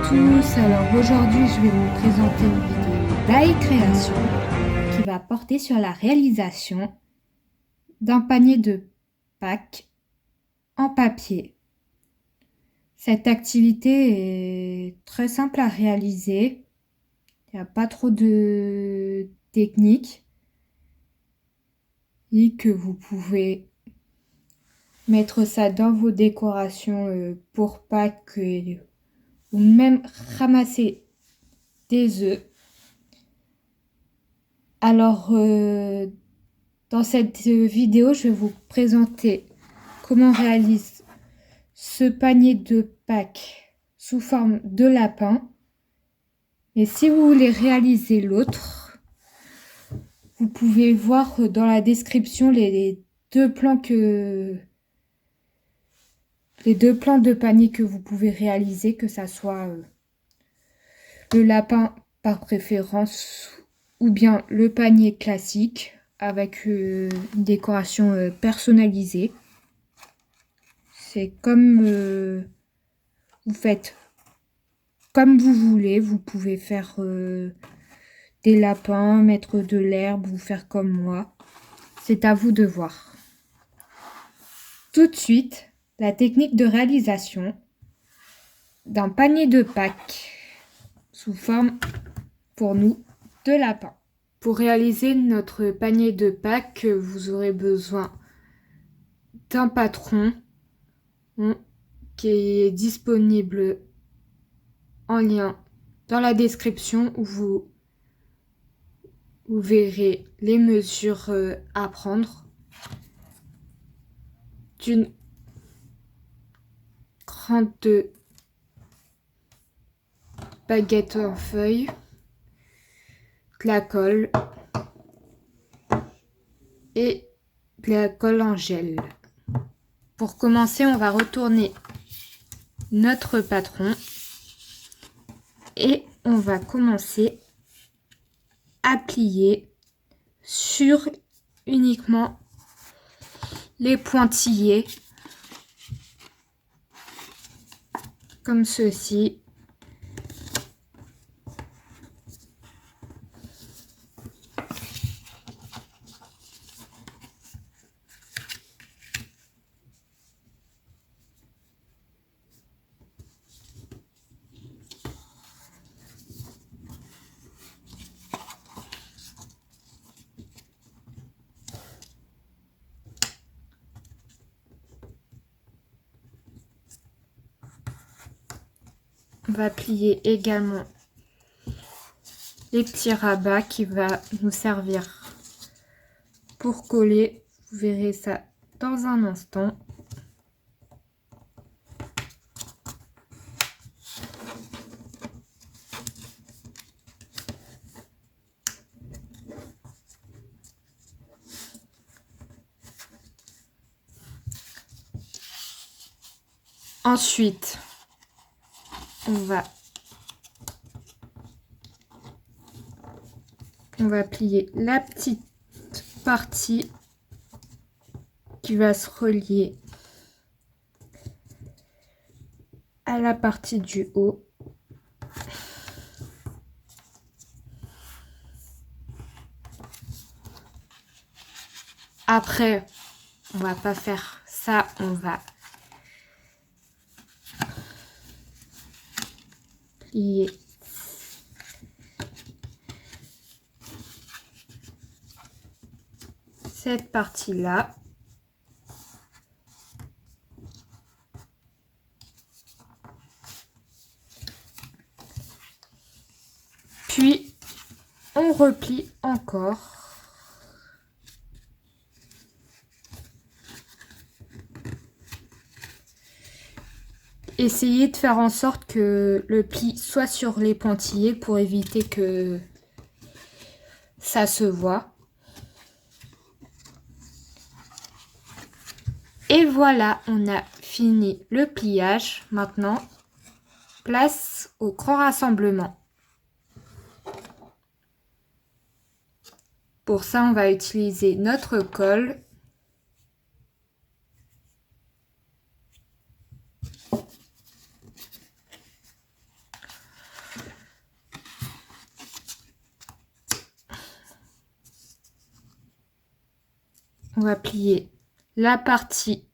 tous, alors aujourd'hui je vais vous présenter une vidéo d'AI Création qui va porter sur la réalisation d'un panier de Pâques en papier. Cette activité est très simple à réaliser, il n'y a pas trop de technique et que vous pouvez mettre ça dans vos décorations pour Pâques ou même ramasser des œufs. Alors, dans cette vidéo, je vais vous présenter comment on réalise ce panier de Pâques sous forme de lapin. Et si vous voulez réaliser l'autre, vous pouvez voir dans la description les deux plans de panier que vous pouvez réaliser, que ça soit le lapin par préférence ou bien le panier classique avec une décoration personnalisée. C'est comme vous faites comme vous voulez. Vous pouvez faire des lapins, mettre de l'herbe, vous faire comme moi. C'est à vous de voir. Tout de suite, la technique de réalisation d'un panier de Pâques sous forme, pour nous, de lapin. Pour réaliser notre panier de Pâques, vous aurez besoin d'un patron qui est disponible en lien dans la description où vous verrez les mesures à prendre d'une grande baguette en feuille, de la colle et de la colle en gel. Pour commencer, on va retourner notre patron et on va commencer à plier sur uniquement les pointillés comme ceci. On va plier également les petits rabats qui va nous servir pour coller. Vous verrez ça dans un instant. Ensuite, on va plier la petite partie qui va se relier à la partie du haut. Après, on va pas faire ça, on va plier cette partie-là. Puis, on replie encore. Essayez de faire en sorte que le pli soit sur les pointillés pour éviter que ça se voit. Et voilà, on a fini le pliage. Maintenant, place au grand rassemblement. Pour ça, on va utiliser notre colle. on va plier la partie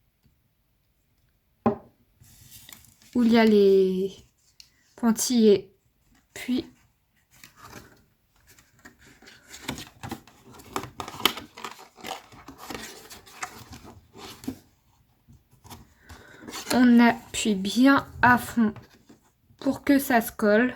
où il y a les pointillés, puis on appuie bien à fond pour que ça se colle.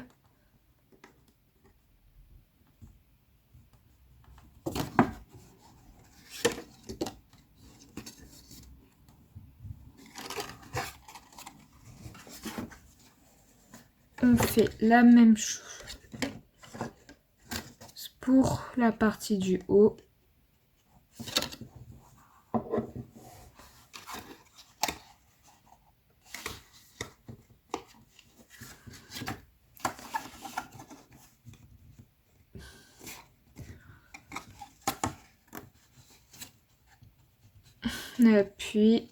On fait la même chose pour la partie du haut. On appuie.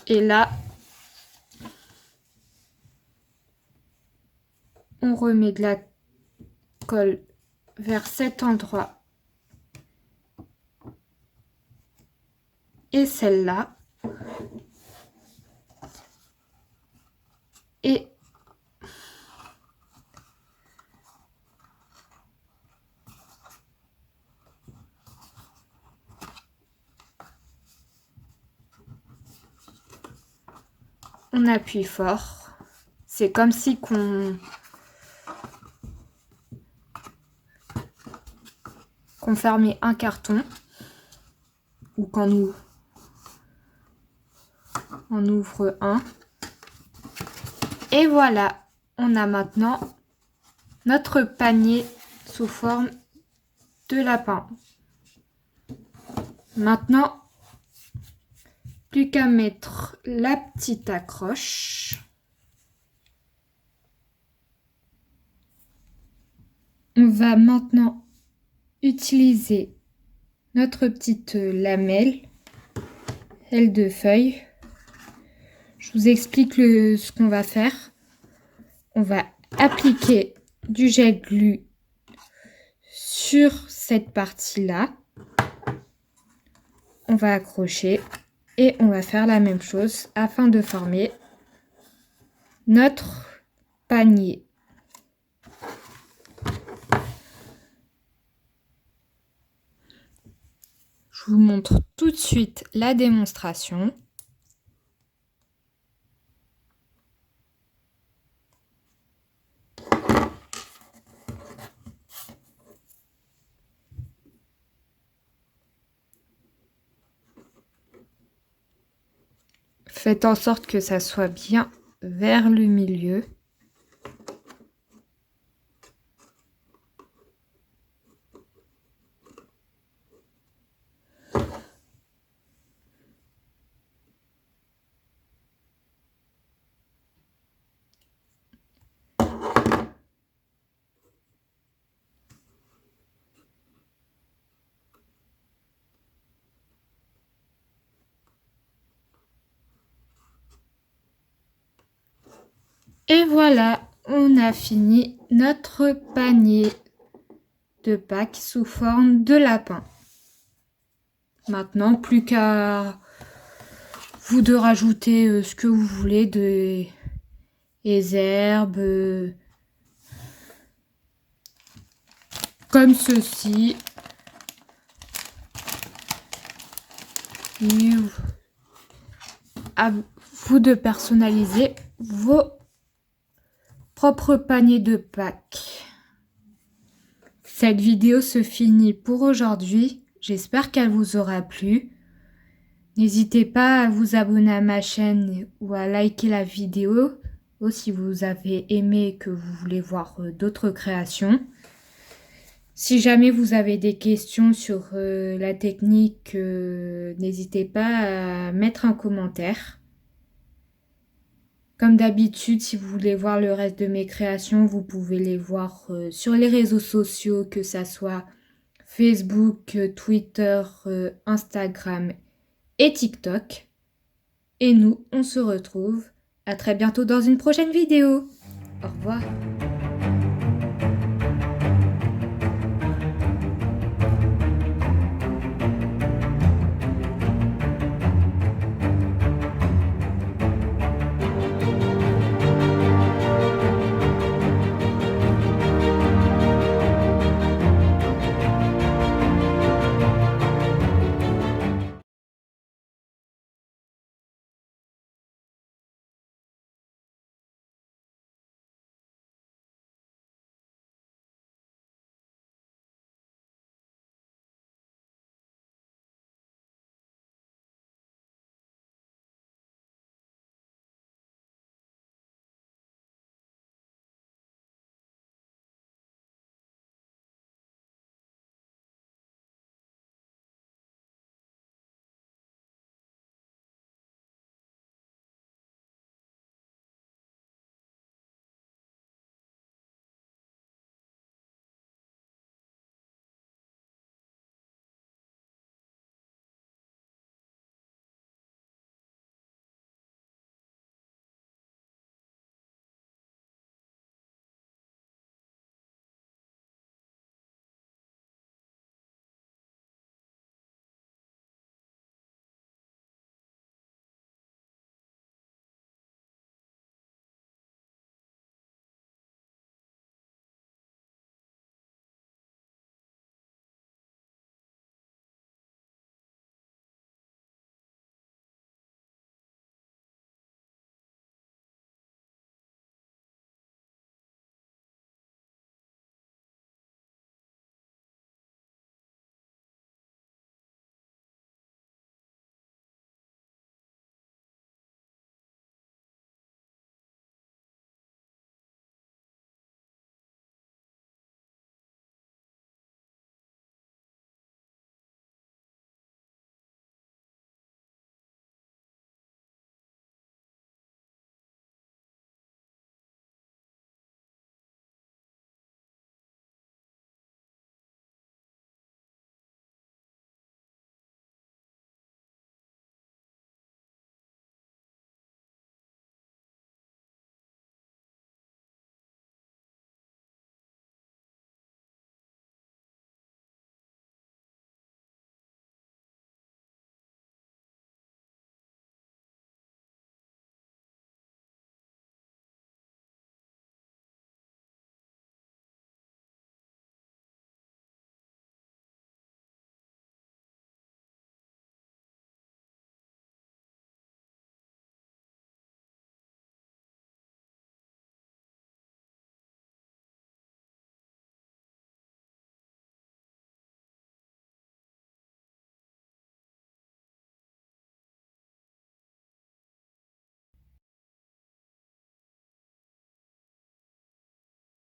Et là, on remet de la colle vers cet endroit et celle-là. Et on appuie fort. C'est comme si qu'on fermait un carton ou qu'on en ouvre un. Et voilà, on a maintenant notre panier sous forme de lapin. Maintenant, plus qu'à mettre la petite accroche. On va maintenant utiliser notre petite lamelle, aile de feuille. Je vous explique ce qu'on va faire. On va appliquer du gel glu sur cette partie-là. On va accrocher et on va faire la même chose afin de former notre panier. Je vous montre tout de suite la démonstration. Faites en sorte que ça soit bien vers le milieu. Et voilà, on a fini notre panier de Pâques sous forme de lapin. Maintenant, plus qu'à vous de rajouter ce que vous voulez, des herbes, comme ceci. Et à vous de personnaliser vos propres paniers de Pâques. Cette vidéo se finit pour aujourd'hui. J'espère qu'elle vous aura plu. N'hésitez pas à vous abonner à ma chaîne ou à liker la vidéo si vous avez aimé et que vous voulez voir d'autres créations. Si jamais vous avez des questions sur la technique, n'hésitez pas à mettre un commentaire. Comme d'habitude, si vous voulez voir le reste de mes créations, vous pouvez les voir sur les réseaux sociaux, que ça soit Facebook, Twitter, Instagram et TikTok. Et nous, on se retrouve à très bientôt dans une prochaine vidéo. Au revoir.